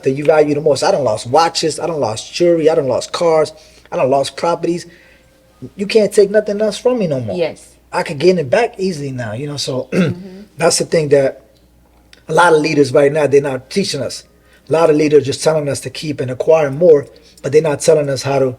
that you value the most. I done lost watches, I done lost jewelry, I done lost cars, I done lost properties. You can't take nothing else from me no more. Yes. I could gain it back easily now, you know. So that's the thing that a lot of leaders right now, they're not teaching us. A lot of leaders just telling us to keep and acquire more, but they're not telling us how to.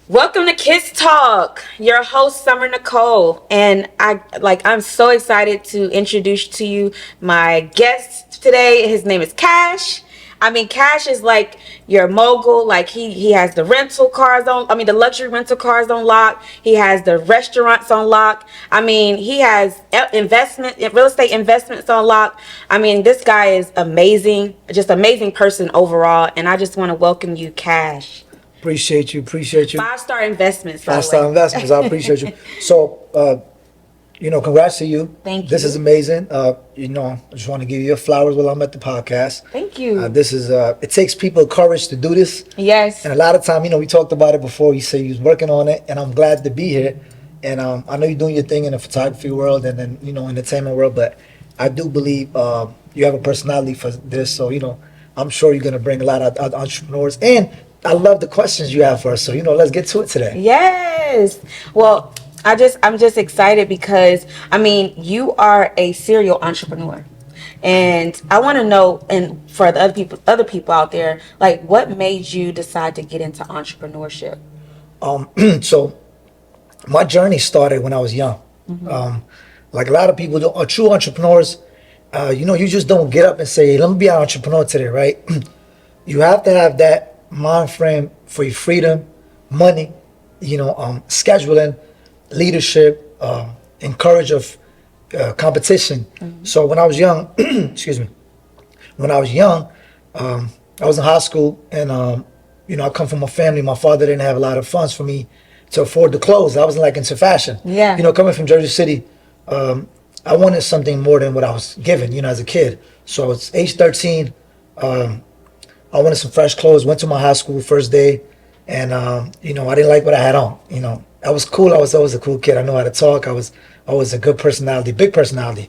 Welcome to Kiss Talk. Your host Summer Nicole, and I'm so excited to introduce to you my guest today. His name is Kash. I mean, Kash is like your mogul. Like he has the rental cars on. I mean, the luxury rental cars on lock. He has the restaurants on lock. I mean, he has real estate investments on lock. I mean, this guy is amazing. Just amazing person overall. And I just want to welcome you, Kash. Appreciate you. 5-star investments. 5-star investments. I appreciate you. So, congrats to you. Thank you. This is amazing. I just want to give you your flowers while I'm at the podcast. Thank you. This is, it takes people courage to do this. Yes. And a lot of time, we talked about it before. You say you was working on it, and I'm glad to be here. And I know you're doing your thing in the photography world and then, entertainment world, but I do believe you have a personality for this. So, I'm sure you're going to bring a lot of entrepreneurs. And I love the questions you have for us. So, let's get to it today. Yes. Well, I'm just excited because, I mean, you are a serial entrepreneur. And I want to know, and for the other people out there, like, what made you decide to get into entrepreneurship? So my journey started when I was young. Like a lot of people are true entrepreneurs. You just don't get up and say, let me be an entrepreneur today, right? You have to have that mind frame for your freedom, money, scheduling, leadership, encourage of competition. So when I was young, excuse me, when I was young, I was in high school, and I come from a family. My father didn't have a lot of funds for me to afford the clothes. I was like into fashion. Yeah. Coming from Jersey City, I wanted something more than what I was given, as a kid. So I was age 13. I wanted some fresh clothes, went to my high school first day, and, I didn't like what I had on. I was cool. I was always a cool kid. I know how to talk. I was always a good personality, big personality.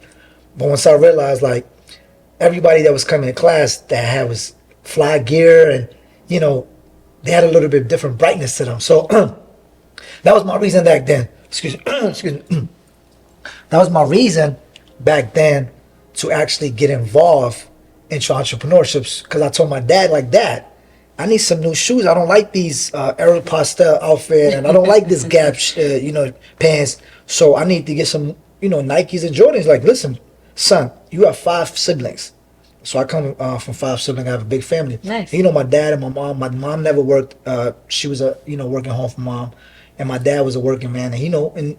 But once I realized, like, everybody that was coming to class that was fly gear and, they had a little bit different brightness to them. So that was my reason back then. Excuse me. That was my reason back then to actually get involved into entrepreneurships, because I told my dad, like, Dad, I need some new shoes. I don't like these Aeropostale outfit, and I don't like this Gap, pants. So I need to get some, Nikes and Jordans. Like, listen, son, you have 5 siblings. So I come from 5 siblings. I have a big family. Nice. And, my dad and my mom. My mom never worked. She was working home for mom, and my dad was a working man. And and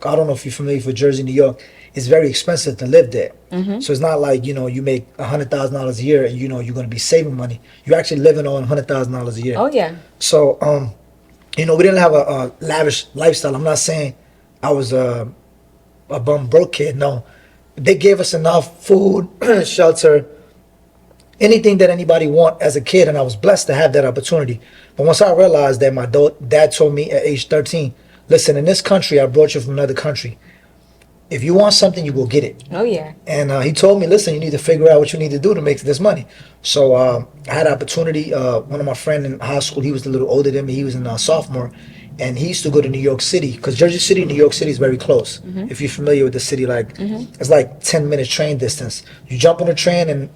I don't know if you're familiar with Jersey, New York. It's very expensive to live there. So it's not like, you make $100,000 a year and, you're going to be saving money. You're actually living on $100,000 a year. Oh, yeah. So, we didn't have a lavish lifestyle. I'm not saying I was a bum broke kid. No. They gave us enough food, shelter, anything that anybody want as a kid. And I was blessed to have that opportunity. But once I realized that my dad told me at age 13, listen, in this country, I brought you from another country. If you want something, you go get it. Oh, yeah. And he told me, listen, you need to figure out what you need to do to make this money. So I had an opportunity. One of my friends in high school, he was a little older than me. He was in sophomore. And he used to go to New York City, because Jersey City and New York City is very close. If you're familiar with the city, it's like 10 minutes train distance. You jump on a train and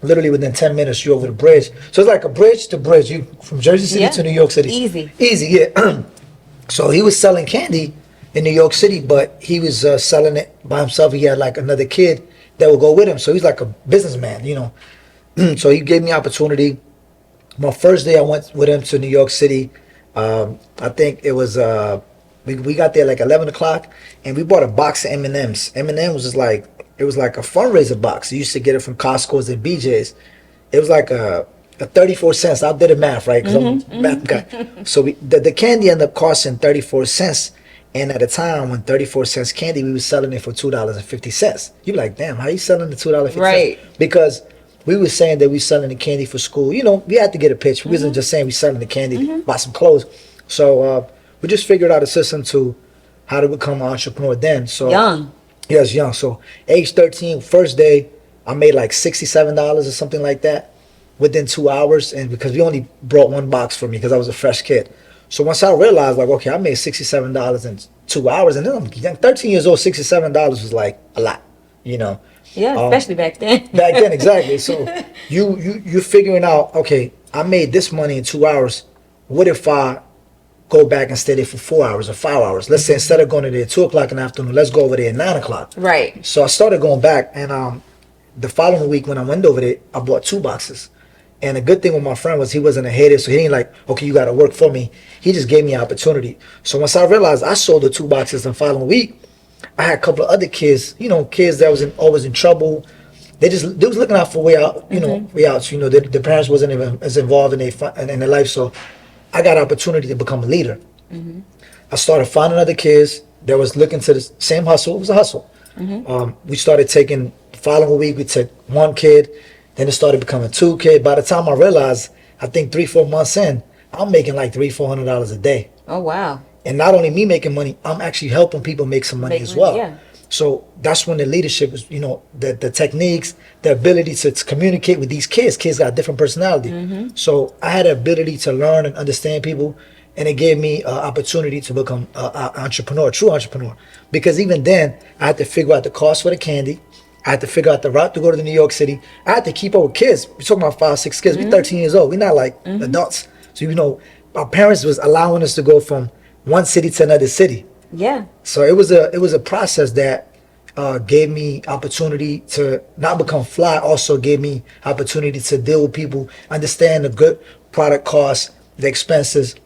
literally within 10 minutes, you're over the bridge. So it's like a bridge to bridge. You from Jersey City to New York City. Easy, yeah. So he was selling candy in New York City, but he was selling it by himself. He had like another kid that would go with him. So he's like a businessman, So he gave me opportunity. My first day I went with him to New York City. I think it was, we got there like 11 o'clock, and we bought a box of M&Ms. M&Ms was like, it was like a fundraiser box. You used to get it from Costco's and BJ's. It was like a 34 cents. I did the math, right? Because I'm a math guy. So the candy ended up costing 34 cents. And at the time when 34 cents candy, we were selling it for $2.50. You're like, damn, how you selling the $2.50? Right. Because we were saying that we selling the candy for school. You know, we had to get a pitch. We wasn't just saying we selling the candy to buy some clothes. So we just figured out a system to how to become an entrepreneur then. So Young. yes, young. So age 13, first day, I made like $67 or something like that within 2 hours. And because we only brought one box for me because I was a fresh kid. So once I realized, like, okay, I made $67 in 2 hours, and then I'm young, 13 years old, $67 was like a lot, you know. Yeah, Um, especially back then. Back then, exactly. So you're figuring out, okay, I made this money in 2 hours. What if I go back and stay there for 4 hours or 5 hours? Let's say instead of going to there at 2 o'clock in the afternoon, let's go over there at 9 o'clock. Right. So I started going back, and the following week when I went over there, I bought 2 boxes. And the good thing with my friend was he wasn't a hater, so he ain't like, okay, you got to work for me. He just gave me an opportunity. So once I realized I sold the 2 boxes the following week, I had a couple of other kids, you know, kids that was always in trouble. They was looking out for way out, you know, way outs. You know, the parents wasn't even as involved in their life. So I got an opportunity to become a leader. I started finding other kids that was looking to the same hustle. It was a hustle. We started taking, the following week, we took one kid, then it started becoming two kids. By the time I realized, I think 3-4 months in, I'm making like $300-400 a day. Oh, wow. And not only me making money, I'm actually helping people make some money as well. Yeah. So that's when the leadership is, you know, the techniques, the ability to communicate with these kids. Kids got a different personality. So I had the ability to learn and understand people, and it gave me an opportunity to become an entrepreneur, a true entrepreneur. Because even then, I had to figure out the cost for the candy. I had to figure out the route to go to New York City. I had to keep up with kids. We're talking about 5-6 kids. We're 13 years old. We're not like adults. So, you know, our parents was allowing us to go from one city to another city. Yeah. So it was a process that gave me opportunity to not become fly. Also gave me opportunity to deal with people, understand the good product costs, the expenses,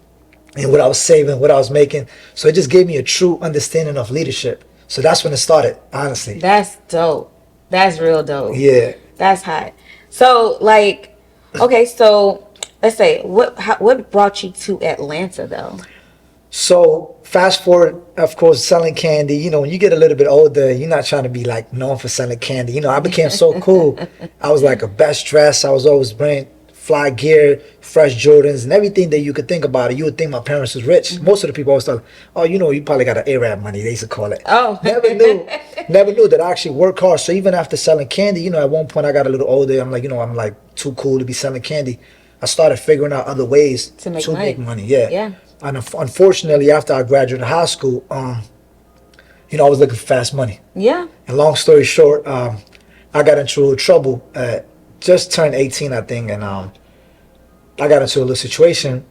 and what I was saving, what I was making. So it just gave me a true understanding of leadership. So that's when it started, honestly. That's dope. That's real dope. Yeah. That's hot. So, like, okay, so let's say what brought you to Atlanta though? So fast forward, of course, selling candy. You know, when you get a little bit older, you're not trying to be like known for selling candy. You know, I became so cool. I was like a best dressed. I was always wearing fly gear, fresh Jordans, and everything that you could think about it. You would think my parents was rich. Most of the people always thought, oh, you know, you probably got an Arab money. They used to call it. Oh. Never knew that I actually work hard. So even after selling candy, you know, at one point I got a little older. I'm like, you know, I'm like too cool to be selling candy. I started figuring out other ways To make money. Yeah. Yeah. And unfortunately, after I graduated high school, you know, I was looking for fast money. Yeah. And long story short, I got into trouble. Just turned 18, I think, and I got into a little situation,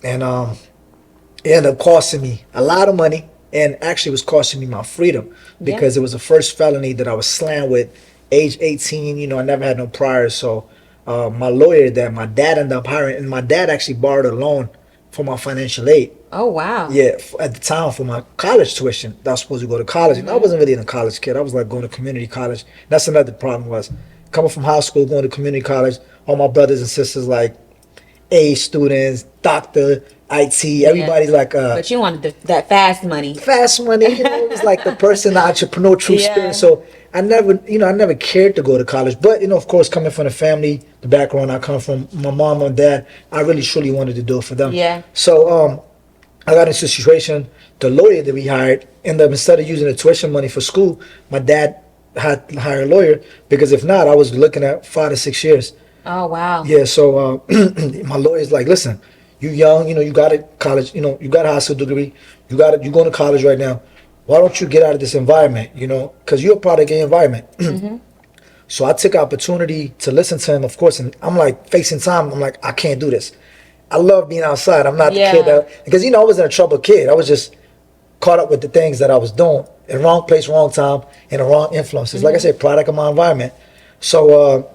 and it ended up costing me a lot of money, and actually was costing me my freedom because it was the first felony that I was slammed with, age 18. You know, I never had no prior, so my lawyer that my dad ended up hiring, and my dad actually borrowed a loan for my financial aid. Oh, wow. Yeah, at the time for my college tuition, I was supposed to go to college, and I wasn't really a college kid. I was like going to community college. That's another problem was coming from high school, going to community college. All my brothers and sisters like A students, doctor, IT. Everybody's like But you wanted that fast money. fast money. You know, it was like the person, the entrepreneur, true Yeah. spirit. So I never cared to go to college. But you know, of course, coming from the family, the background I come from, my mom and dad, I really truly wanted to do it for them. Yeah. So I got into a situation. The lawyer that we hired ended up, instead of using the tuition money for school, my dad had to hire a lawyer because if not, I was looking at 5 to 6 years. Oh, wow. Yeah. So my lawyer's like, listen, you young, you know, you got a college, you know, you got a high school degree, you're going to college right now. Why don't you get out of this environment, you know, because you're a product of your environment. So I took opportunity to listen to him, of course, and I'm like facing time. I'm like, I can't do this. I love being outside. I'm not the kid that, because, you know, I wasn't a troubled kid. I was just caught up with the things that I was doing in wrong place, wrong time, and the wrong influences. Like I said, product of my environment. So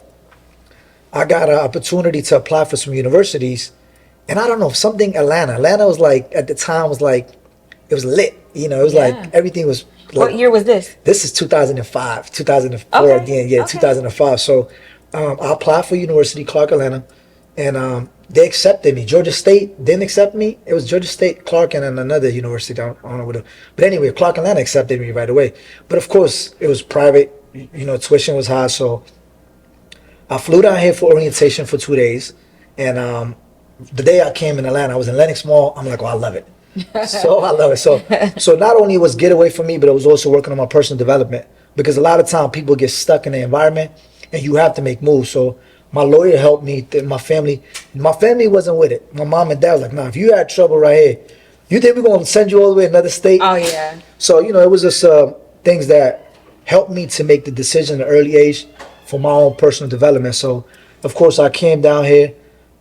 I got an opportunity to apply for some universities, and I don't know, something Atlanta was like, at the time was like, it was lit. You know, it was like everything was. Like, What year was this? This is 2005, 2004 Okay. again. Yeah, 2005. So I applied for University Clark Atlanta, and they accepted me. Georgia State didn't accept me. It was Georgia State, Clark, and then another university. I don't know what. But anyway, Clark Atlanta accepted me right away. But of course, it was private. You know, tuition was high, so I flew down here for orientation for 2 days, and the day I came in Atlanta, I was in Lenox Mall. I'm like, oh, I love it. So I love it. So not only was get away from me, but it was also working on my personal development because a lot of time people get stuck in the environment, and you have to make moves. So my lawyer helped me. My family wasn't with it. My mom and dad was like, nah, if you had trouble right here, you think we're gonna send you all the way to another state? Oh yeah. So it was just things that helped me to make the decision at an early age for my own personal development. So of course I came down here,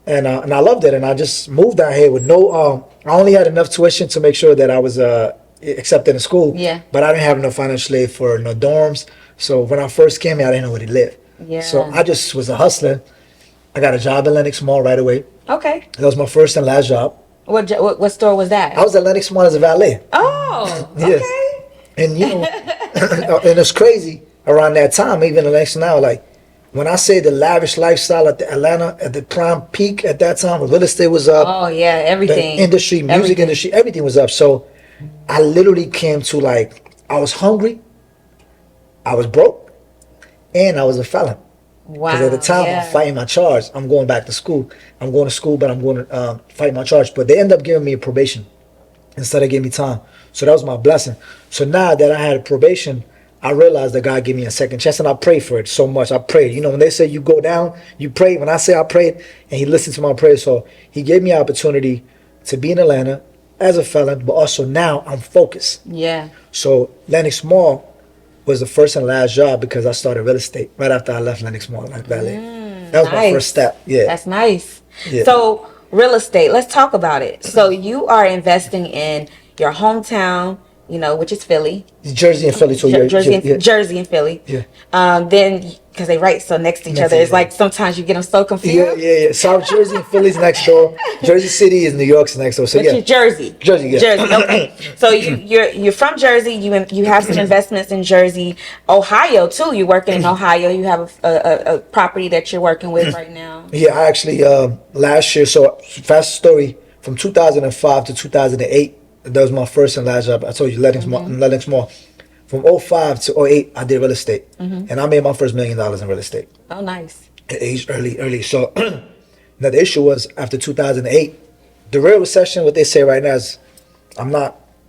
and I loved it, and I just moved down here with no. I only had enough tuition to make sure that I was accepted in school. Yeah. But I didn't have enough financial aid for no dorms. So when I first came here, I didn't know where to live. Yeah. So I just was a hustler. I got a job at Lenox Mall right away. Okay. That was my first and last job. What store was that? I was at Lenox Mall as a valet. Oh. Yeah. Okay. And and it's crazy around that time, even the next now, like when I say the lavish lifestyle at the Atlanta at the prime peak at that time, when real estate was up, Oh yeah, everything. the industry, music Everything. industry, everything was up. So I literally came to like I was hungry, I was broke, and I was a felon. Wow. Because at the time yeah. I'm fighting my charge. I'm going back to school. I'm going to school, but I'm going to fight my charge. But they end up giving me a probation instead of giving me time. So that was my blessing. So now that I had a probation, I realized that God gave me a second chance, and I prayed for it so much. I prayed. When they say you go down, you pray. When I say I prayed, and He listened to my prayer. So He gave me an opportunity to be in Atlanta as a felon, but also now I'm focused. Yeah. So Lenox Mall was the first and last job because I started real estate right after I left Lenox Mall like valet. That was my Nice. first step. Yeah. That's nice. Yeah. So real estate, let's talk about it. So you are investing in your hometown, which is Philly. Jersey and Philly. So Jersey and Philly. Yeah. Then because they right so next to each Next other, to it's each like sometimes you get them so confused. Yeah. South Jersey and Philly's next door. Jersey City is New York's next door. So But yeah. you're Jersey. Jersey, yeah. Jersey. Okay. So you're from Jersey. You have some investments in Jersey, Ohio too. You're working in Ohio. You have a property that you're working with right now. Yeah, I actually last year. So fast story from 2005 to 2008. That was my first and last job. I told you Lenox Mall. From '05 to '08, I did real estate, and I made my first $1 million in real estate. Oh, nice. At age early. So now the issue was after 2008, the real recession. What they say right now is,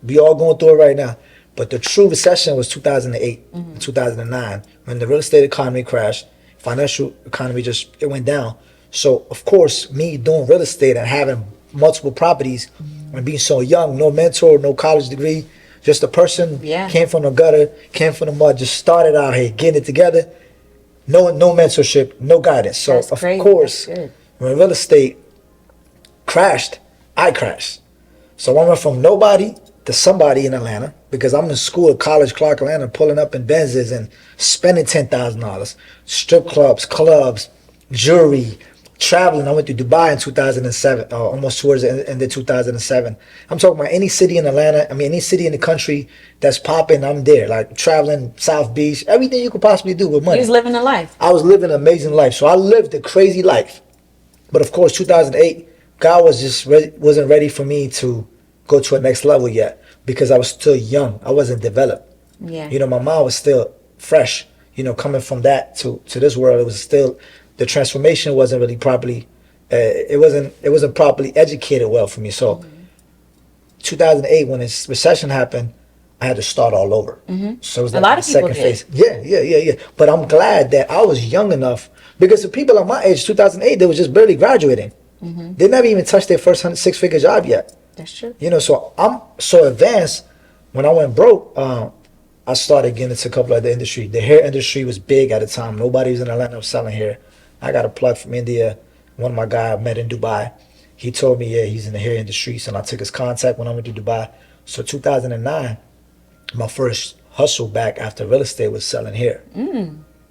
we all going through it right now, but the true recession was 2008, 2009 when the real estate economy crashed, financial economy it went down. So of course, me doing real estate and having multiple properties and being so young, no mentor, no college degree. Just a person came from the gutter, came from the mud, just started out here getting it together. No mentorship, no guidance. So That's of crazy. course, That's when real estate crashed, I crashed. So I went from nobody to somebody in Atlanta because I'm in school at College Clark, Atlanta, pulling up in Benzes and spending $10,000. Strip clubs, jewelry, traveling. I went to Dubai in 2007, almost towards the end of 2007. I'm talking about any city in Atlanta. Any city in the country that's popping, I'm there. Like traveling, South Beach, everything you could possibly do with money. You was living a life. I was living an amazing life. So I lived a crazy life. But of course, 2008, God wasn't ready for me to go to a next level yet because I was still young. I wasn't developed. Yeah. My mind was still fresh. Coming from that to this world, it was still. The transformation wasn't really properly, it wasn't properly educated well for me. So 2008, when this recession happened, I had to start all over. So it was like A lot of the people second did. phase. Yeah. But I'm glad that I was young enough because the people at my age, 2008, they were just barely graduating. They never even touched their first six-figure job yet. That's true. So I'm so advanced. When I went broke, I started getting into a couple of the industry. The hair industry was big at the time. Nobody was in Atlanta was selling hair. I got a plug from India. One of my guys I met in Dubai. He told me, he's in the hair industry. So I took his contact when I went to Dubai. So 2009, my first hustle back after real estate was selling hair.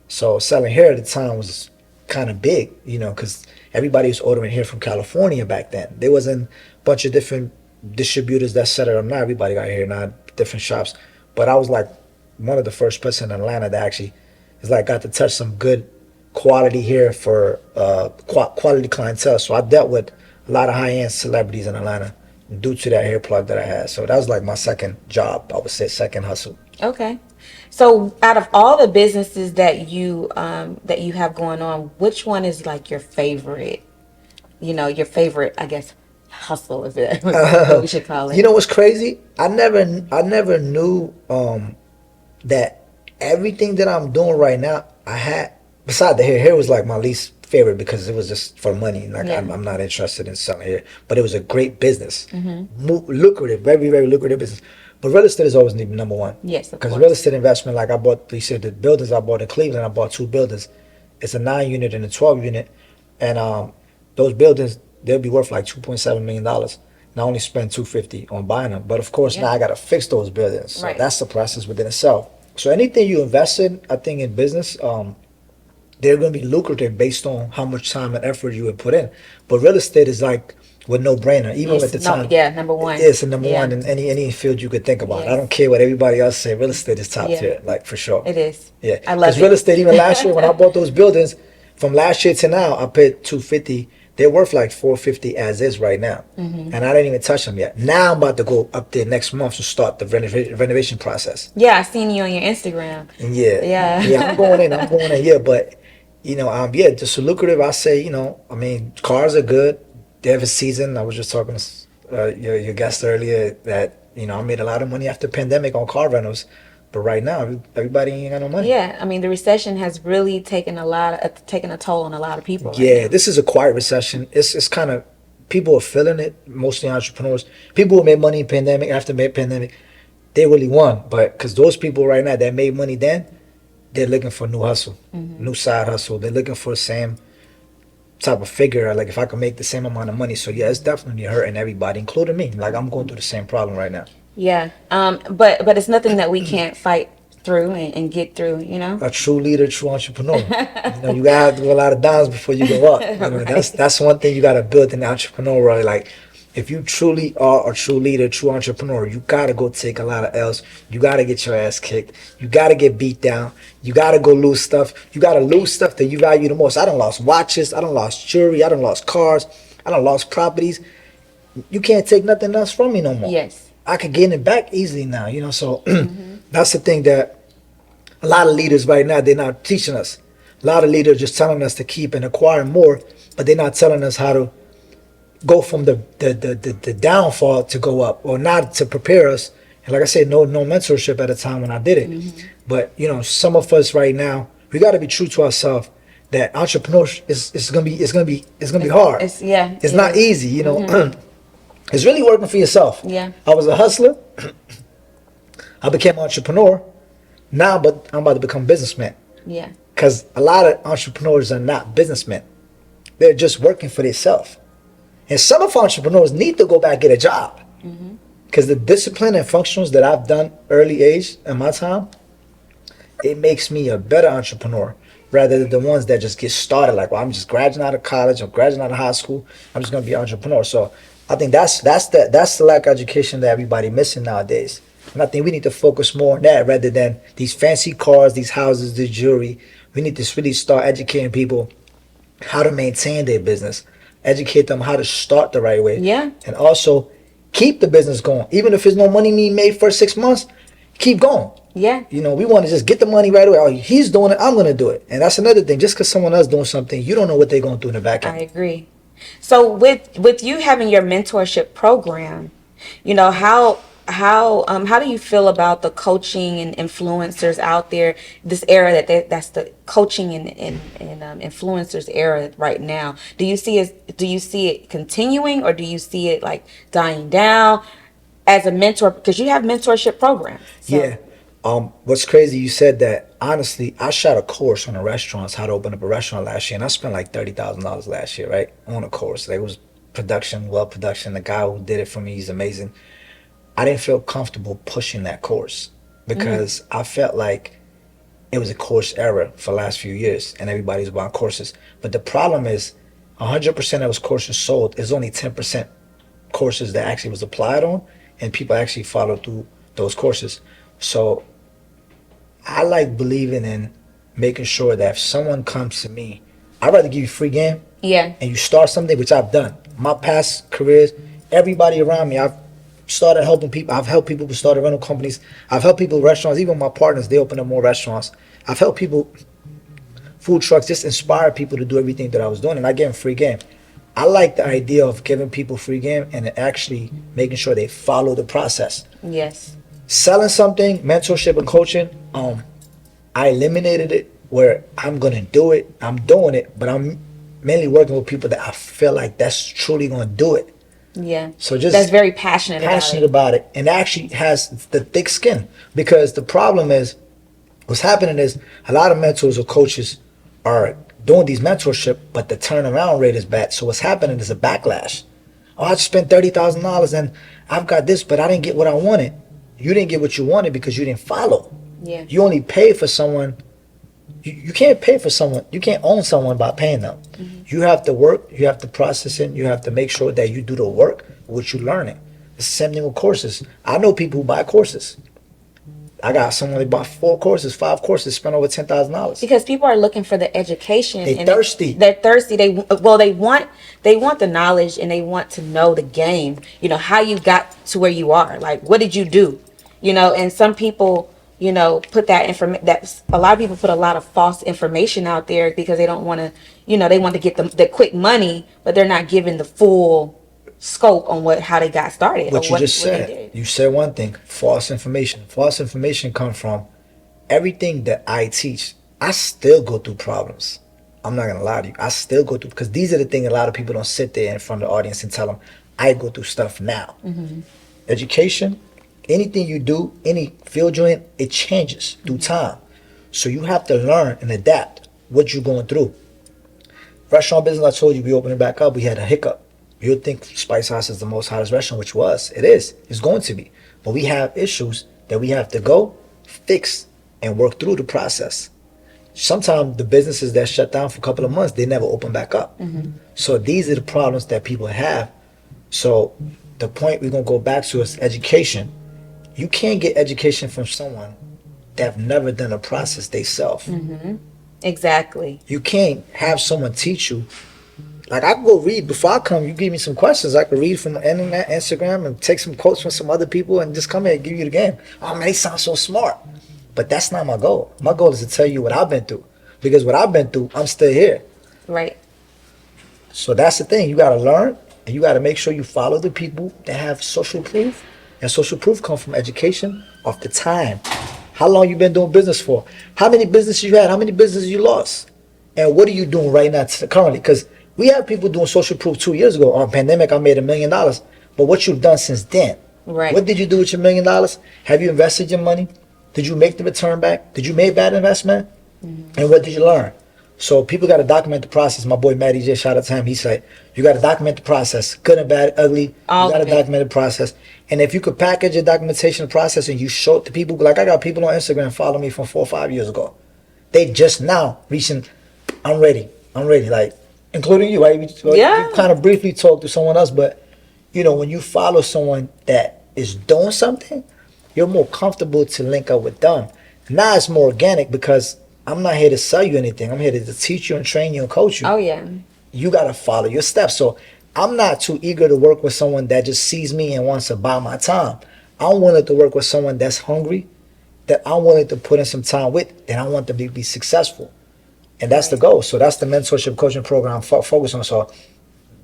So selling hair at the time was kind of big, because everybody was ordering hair from California back then. There wasn't a bunch of different distributors that set it up. Not everybody got hair, not different shops. But I was like one of the first person in Atlanta that actually got to touch some good quality hair for quality clientele. So I dealt with a lot of high-end celebrities in Atlanta due to that hair plug that I had. So that was like my second job, I would say, second hustle. Okay. So out of all the businesses that you have going on, which one is like your favorite? Your favorite, I guess, hustle is it what we should call You it. know what's crazy? I never knew that everything that I'm doing right now, I had beside the hair. Hair was like my least favorite because it was just for money. Like Yeah. I'm not interested in selling hair, but it was a great business, lucrative, very very lucrative business. But real estate is always number one Yes, of because real course. estate investment, like I bought, you said the buildings I bought in Cleveland, I bought two buildings. It's a 9 unit and a 12 unit, and those buildings they'll be worth like $2.7 million. And I only spent 250 on buying them. But of course, now Yeah. I gotta fix those buildings. So Right. that's the process within itself. So anything you invest in, I think in business, they're gonna be lucrative based on how much time and effort you would put in. But real estate is like with no brainer. Even at Yes. the No. time, Yeah. Number one. it's the number Yeah. one in any field you could think about. I Yes. don't care what everybody else say. Real estate is top Yeah. tier, like for sure. It is. Yeah, I because love real it. estate, even last year when I bought those buildings, from last year to now, I paid 250. They're worth like 450 as is right now, Mm-hmm. and I didn't even touch them yet. Now I'm about to go up there next month to start the renovation process. Yeah, I seen you on your Instagram. And yeah, Yeah. yeah, I'm going in. I'm going in. Yeah, but yeah, just a lucrative. I say, I mean, cars are good. They have a season. I was just talking to your guest earlier that I made a lot of money after pandemic on car rentals, but right now everybody ain't got no money. Yeah, I mean the recession has really taken a toll on a lot of people right Yeah, now. this is a quiet recession. It's kind of people are feeling it. Mostly entrepreneurs, people who made money in pandemic after made pandemic, they really won. But because those people right now that made money then, they're looking for new hustle, new side hustle. They're looking for the same type of figure. Like if I can make the same amount of money, so yeah, it's definitely hurting everybody, including me. Like I'm going through the same problem right now. Yeah. But it's nothing that we can't fight through and get through, you know? A true leader, true entrepreneur. You gotta do a lot of downs before you go up. Right. That's one thing you gotta build in the entrepreneur. Like if you truly are a true leader, true entrepreneur, you gotta go take a lot of L's. You gotta get your ass kicked. You gotta get beat down. You gotta go lose stuff. You gotta lose stuff that you value the most. I done lost watches. I done lost jewelry. I done lost cars. I done lost properties. You can't take nothing else from me no more. Yes. I could gain it back easily now. So that's the thing that a lot of leaders right now, they're not teaching us. A lot of leaders just telling us to keep and acquire more, but they're not telling us how to go from the downfall to go up, or not to prepare us. And like I said, no mentorship at the time when I did it. But some of us right now, we got to be true to ourselves. That entrepreneurship is gonna be hard. It's not is. easy. It's really working for yourself. Yeah. I was a hustler. I became an entrepreneur. Now, but I'm about to become a businessman. Yeah. Because a lot of entrepreneurs are not businessmen. They're just working for themselves. And some of entrepreneurs need to go back and get a job. Because the discipline and functions that I've done early age in my time, it makes me a better entrepreneur rather than the ones that just get started like, well, I'm just graduating out of college, I'm graduating out of high school, I'm just gonna be an entrepreneur. So I think that's the lack of education that everybody missing nowadays. And I think we need to focus more on that rather than these fancy cars, these houses, this jewelry. We need to really start educating people how to maintain their business, educate them how to start the right way, Yeah. and also keep the business going. Even if there's no money being made for 6 months, keep going. Yeah. We want to just get the money right away. Oh, he's doing it, I'm going to do it. And that's another thing. Just because someone else doing something, you don't know what they're going through in the back I end. agree. So with you having your mentorship program, how do you feel about the coaching and influencers out there? This era that's the coaching and influencers era right now. Do you see it continuing, or do you see it like dying down as a mentor? Because you have mentorship programs. So. Yeah. What's crazy, you said that. Honestly, I shot a course on the restaurants, how to open up a restaurant last year, and I spent like $30,000 last year, right? On a course. Like, it was production. The guy who did it for me, he's amazing. I didn't feel comfortable pushing that course because I felt like it was a course error for the last few years and everybody's buying courses. But the problem is 100% of those courses sold. There's only 10% courses that actually was applied on and people actually followed through those courses. So I like believing in making sure that if someone comes to me, I'd rather give you free game Yeah. and you start something, which I've done. My past careers, everybody around me. I've started helping people. I've helped people start rental companies. I've helped people restaurants. Even my partners, they open up more restaurants. I've helped people food trucks, just inspire people to do everything that I was doing, and I give them free game. I like the idea of giving people free game and actually making sure they follow the process. Yes. Selling something, mentorship and coaching, I eliminated it where I'm gonna do it. I'm doing it, but I'm mainly working with people that I feel like that's truly gonna do it. Yeah. So just that's very passionate about it, and actually has the thick skin. Because the problem is, what's happening is a lot of mentors or coaches are doing these mentorship, but the turnaround rate is bad. So what's happening is a backlash. Oh, I just spent $30,000 and I've got this, but I didn't get what I wanted. You didn't get what you wanted because you didn't follow. Yeah. You only pay for someone. You can't pay for someone. You can't own someone by paying them. Mm-hmm. You have to work. You have to process it. You have to make sure that you do the work, what you're learning. It's the same thing with courses. I know people who buy courses. I got someone that bought 4 courses, 5 courses, spent over $10,000. Because people are looking for the education. They're thirsty. They're thirsty. They want the knowledge, and they want to know the game. You know, how you got to where you are. Like, what did you do? You know, and some people, you know, put that information. That a lot of people put a lot of false information out there because they don't want to. You know, they want to get the quick money, but they're not giving the full scope on how they got started. What you just said. You said one thing, false information. False information comes from everything that I teach. I still go through problems. I'm not gonna lie to you. I still go through, because these are the things a lot of people don't sit there in front of the audience and tell them, I go through stuff now. Mm-hmm. Education, anything you do, any field you're in, it changes through time. So you have to learn and adapt what you're going through. Restaurant business, I told you, we opened it back up. We had a hiccup. You would think Spice House is the most hottest restaurant, which was. It is. It's going to be. But we have issues that we have to go fix and work through the process. Sometimes the businesses that shut down for a couple of months, they never open back up. Mm-hmm. So these are the problems that people have. So the point we're going to go back to is education. You can't get education from someone that have never done a process themselves. Mm-hmm. Exactly. You can't have someone teach you. Like, I can go read before I come. You give me some questions. I can read from the internet, Instagram, and take some quotes from some other people and just come here and give you the game. Oh, man, they sound so smart. But that's not my goal. My goal is to tell you what I've been through. Because what I've been through, I'm still here. Right. So that's the thing. You got to learn, and you got to make sure you follow the people that have social proof. And social proof comes from education of the time. How long you been doing business for? How many businesses you had? How many businesses you lost? And what are you doing right now currently? Because we have people doing social proof 2 years ago. On pandemic, I made $1 million. But what you've done since then? Right. What did you do with your $1 million? Have you invested your money? Did you make the return back? Did you make bad investment? Mm-hmm. And what did you learn? So people got to document the process. My boy Matty J, shout out to him. He said, you got to document the process. Good and bad, ugly. You got to document the process. And if you could package your documentation process and you show it to people, like I got people on Instagram follow me from 4 or 5 years ago. They just now reaching, I'm ready, like, including you, right? Yeah. You kind of briefly talked to someone else, but, you know, when you follow someone that is doing something, you're more comfortable to link up with them. Now it's more organic because I'm not here to sell you anything. I'm here to teach you and train you and coach you. Oh, yeah. You got to follow your steps. So I'm not too eager to work with someone that just sees me and wants to buy my time. I'm willing to work with someone that's hungry, that I'm willing to put in some time with, and I want them to be successful. And that's the goal. So that's the mentorship coaching program I'm focused on. So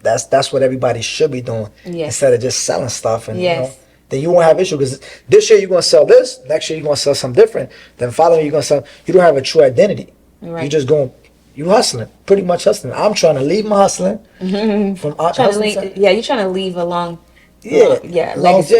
that's what everybody should be doing, instead of just selling stuff. And you know, then you won't have issue, because this year you're going to sell this, next year you're going to sell something different, then following you're going to sell. You don't have a true identity. Right. You're just going, you hustling, pretty much hustling. I'm trying to leave my hustling. Mm-hmm. From you're trying to leave a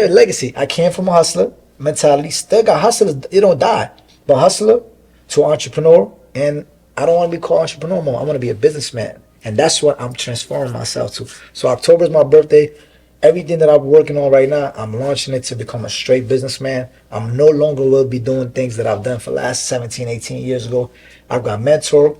legacy. I came from a hustler mentality. Still got hustlers. It don't die. But hustler to entrepreneur, and I don't want to be called entrepreneur more. I want to be a businessman, and that's what I'm transforming myself to. So October is my birthday. Everything that I'm working on right now, I'm launching it to become a straight businessman. I'm no longer will be doing things that I've done for the last 17, 18 years ago. I've got a mentor.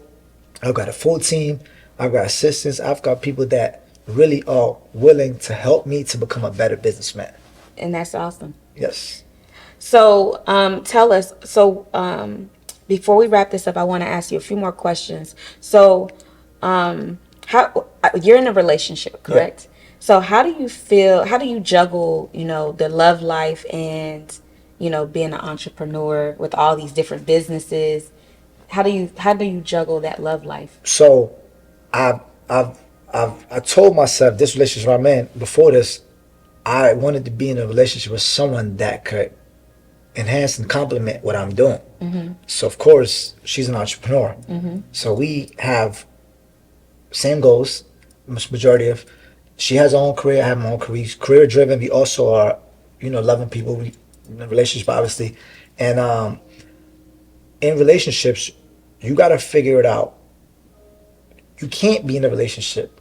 I've got a full team. I've got assistants. I've got people that really are willing to help me to become a better businessman. And that's awesome. Yes. So tell us, before we wrap this up, I want to ask you a few more questions. So how you're in a relationship, correct? Yeah. So how do you feel? How do you juggle, the love life and, being an entrepreneur with all these different businesses? How do you juggle that love life? So I've I've I told myself this relationship I'm in before this, I wanted to be in a relationship with someone that could enhance and complement what I'm doing. So of course she's an entrepreneur. So we have same goals, majority of. She has her own career, I have my own career. Career driven. We also are, loving people. We in a relationship obviously, and in relationships, you got to figure it out. You can't be in a relationship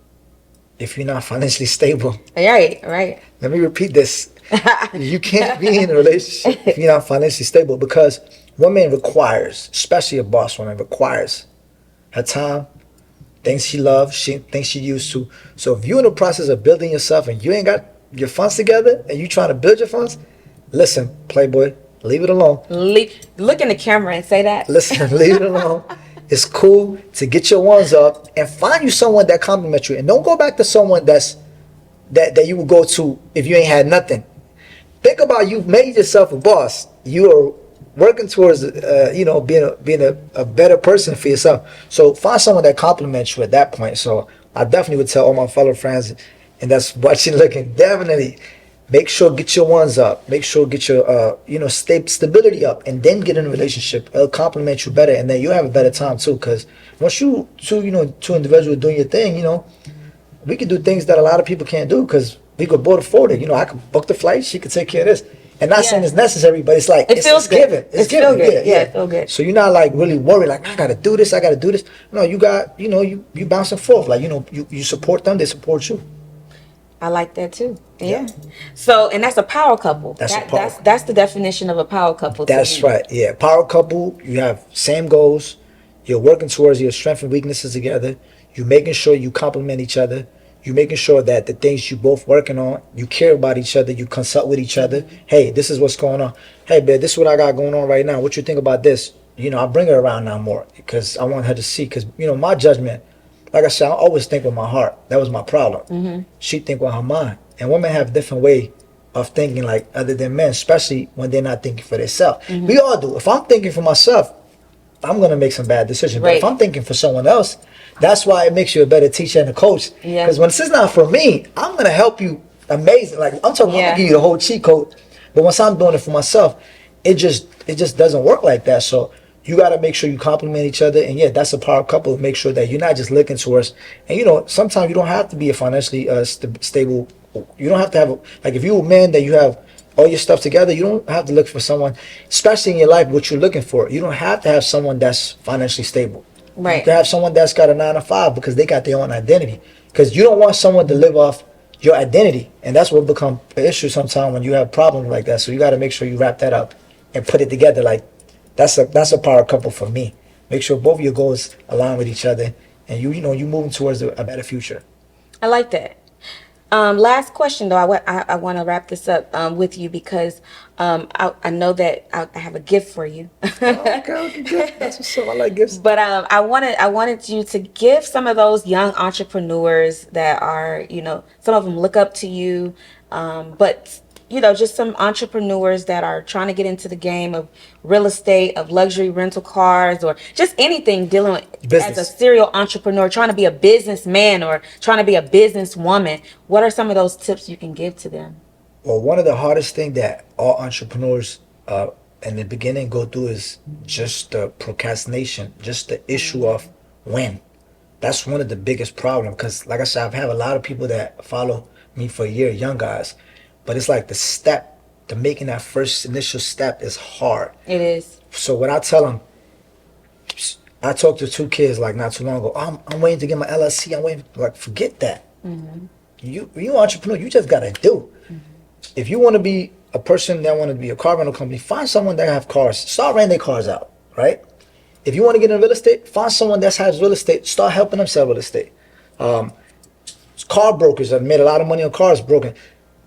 if you're not financially stable. Right, right. Let me repeat this. You can't be in a relationship if you're not financially stable because woman requires, especially a boss woman, requires her time, things she loves, things she used to. So if you're in the process of building yourself and you ain't got your funds together and you trying to build your funds, listen, Playboy, leave it alone. Look in the camera and say that. Listen, leave it alone. It's cool to get your ones up and find you someone that compliments you. And don't go back to someone that you would go to if you ain't had nothing. Think about you've made yourself a boss. You are working towards being a better person for yourself. So find someone that compliments you at that point. So I definitely would tell all my fellow friends, and that's watching looking, definitely make sure get your ones up. Make sure get your stability up, and then get in a relationship. It'll complement you better, and then you'll have a better time too. Because once two individuals doing your thing, we can do things that a lot of people can't do because we could both afford it. I could book the flight. She could take care of this. And not saying it's necessary, but it's like it feels it's good. given. It's given. Good. Yeah, it feels good. So you're not like really worried, like I gotta do this, I gotta do this. No, you got, you bouncing forth. Like, you support them, they support you. I like that too. Yeah. So, and that's a power couple. That's the definition of a power couple. That's right. Yeah. Power couple, you have same goals. You're working towards your strengths and weaknesses together. You're making sure you complement each other. You're making sure that the things you both working on, you care about each other, you consult with each other. Hey, this is what's going on. Hey, babe, this is what I got going on right now. What you think about this? I bring her around now more because I want her to see. Because, my judgment, like I said, I always think with my heart. That was my problem. She think with her mind. And women have a different way of thinking, like, other than men, especially when they're not thinking for themselves. We all do. If I'm thinking for myself, I'm going to make some bad decisions. Right. But if I'm thinking for someone else, that's why it makes you a better teacher and a coach. Because when this is not for me, I'm going to help you amazing. Like, I'm talking, I'm going to give you the whole cheat code. But once I'm doing it for myself, it just doesn't work like that. So you got to make sure you complement each other. And yeah, that's a power couple. Make sure that you're not just looking towards, and sometimes you don't have to be a financially stable. You don't have to have, like if you're a man that you have all your stuff together, you don't have to look for someone, especially in your life, what you're looking for. You don't have to have someone that's financially stable. Right. You can have someone that's got a 9 to 5 because they got their own identity. Because you don't want someone to live off your identity. And that's what become an issue sometimes when you have problems like that. So you got to make sure you wrap that up and put it together. Like that's a power couple for me. Make sure both of your goals align with each other and you moving towards a better future. I like that. Last question though, I want to wrap this up with you because I know that I have a gift for you. Okay, that's what's up. I like gifts. But I wanted you to give some of those young entrepreneurs that are, some of them look up to you, but just some entrepreneurs that are trying to get into the game of real estate, of luxury rental cars, or just anything dealing with Business. as a serial entrepreneur, trying to be a businessman or trying to be a businesswoman. What are some of those tips you can give to them? Well, one of the hardest things that all entrepreneurs in the beginning go through is just the procrastination, just the issue of when. That's one of the biggest problems because, like I said, I've had a lot of people that follow me for a year, young guys. But it's like the making that first initial step is hard. It is. So what I tell them, I talked to 2 kids like not too long ago. I'm waiting to get my LLC. I'm waiting. Like, forget that. You entrepreneur. You just gotta do. If you want to be a person that want to be a car rental company, find someone that have cars. Start renting their cars out, right? If you want to get in real estate, find someone that has real estate. Start helping them sell real estate. Car brokers have made a lot of money on cars broken.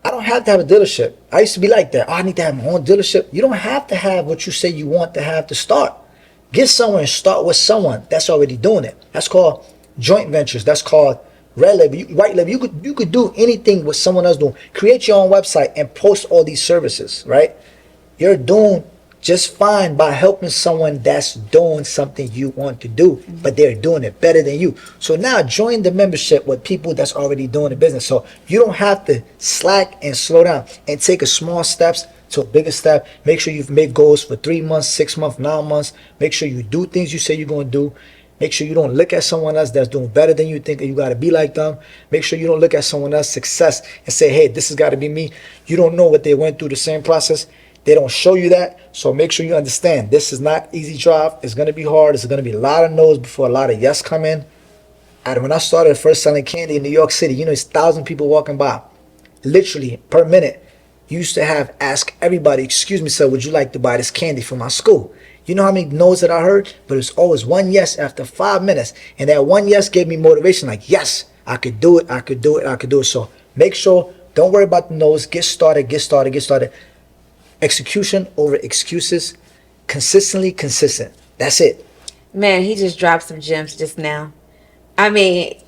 I don't have to have a dealership. I used to be like that. I need to have my own dealership. You don't have to have what you say you want to have to start. Get somewhere and start with someone that's already doing it. That's called joint ventures. That's called red label, white label. You could do anything with someone else doing. Create your own website and post all these services, right? You're doing just fine by helping someone that's doing something you want to do, but they're doing it better than you. So now join the membership with people that's already doing the business. So you don't have to slack and slow down and take a small steps to a bigger step. Make sure you've made goals for 3 months, 6 months, 9 months. Make sure you do things you say you're going to do. Make sure you don't look at someone else that's doing better than you, think that you got to be like them. Make sure you don't look at someone else's success and say, hey, this has got to be me. You don't know what they went through the same process. They don't show you that. So make sure you understand this is not easy drive. It's going to be hard. It's going to be a lot of no's before a lot of yes come in. And when I started first selling candy in New York City, it's 1,000 people walking by. Literally, per minute. You used to ask everybody, excuse me, sir, would you like to buy this candy from my school? You know how many no's that I heard? But it was always one yes after 5 minutes. And that one yes gave me motivation, like, yes, I could do it, I could do it, I could do it. So make sure, don't worry about the no's. Get started, get started, get started. Execution over excuses. Consistently consistent. That's it. Man, he just dropped some gems just now. I mean,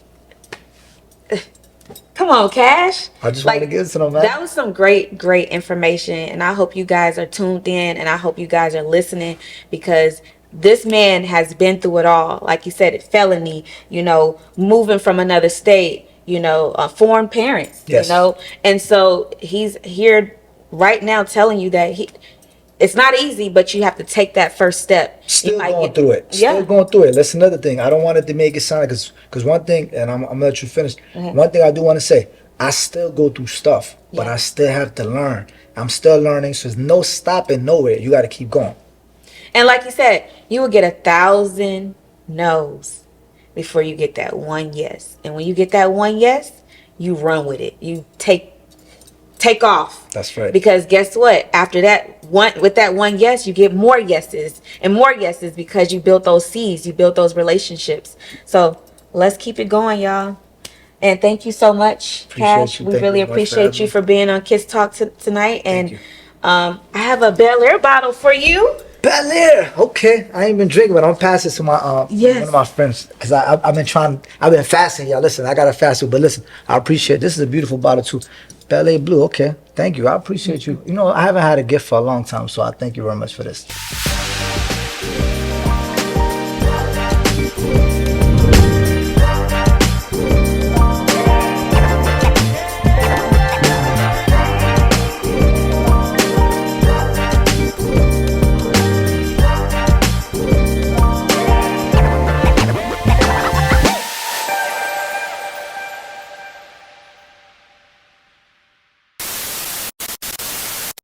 come on, Cash. I just want to get to them, man. That was some great information, and I hope you guys are tuned in, and I hope you guys are listening, because this man has been through it all. Like you said, felony, moving from another state, foreign parents, Yes. and so he's here right now telling you that it's not easy, but you have to take that first step. Still going through it. Still going through it. That's another thing. I don't want it to make it sound like, because one thing, and I'm gonna let you finish. One thing I do want to say, I still go through stuff, but I still have to learn. I'm still learning, so there's no stopping nowhere. You got to keep going. And like you said, you will get 1,000 no's before you get that one yes. And when you get that one yes, you run with it. You take off. That's right. Because guess what? After that with that one yes, you get more yeses and more yeses, because you built those seeds, you built those relationships. So let's keep it going, y'all. And thank you so much, Cash. We really appreciate you for being on Kids Talk tonight. And I have a Bel Air bottle for you. Bel Air. Okay, I ain't been drinking, but I'm gonna pass it to my one of my friends, because I've been fasting, y'all. Listen, I got to fast, but listen, I appreciate it. This is a beautiful bottle too. Bel Air Blue. Okay, thank you. I appreciate you. I haven't had a gift for a long time, so I thank you very much for this.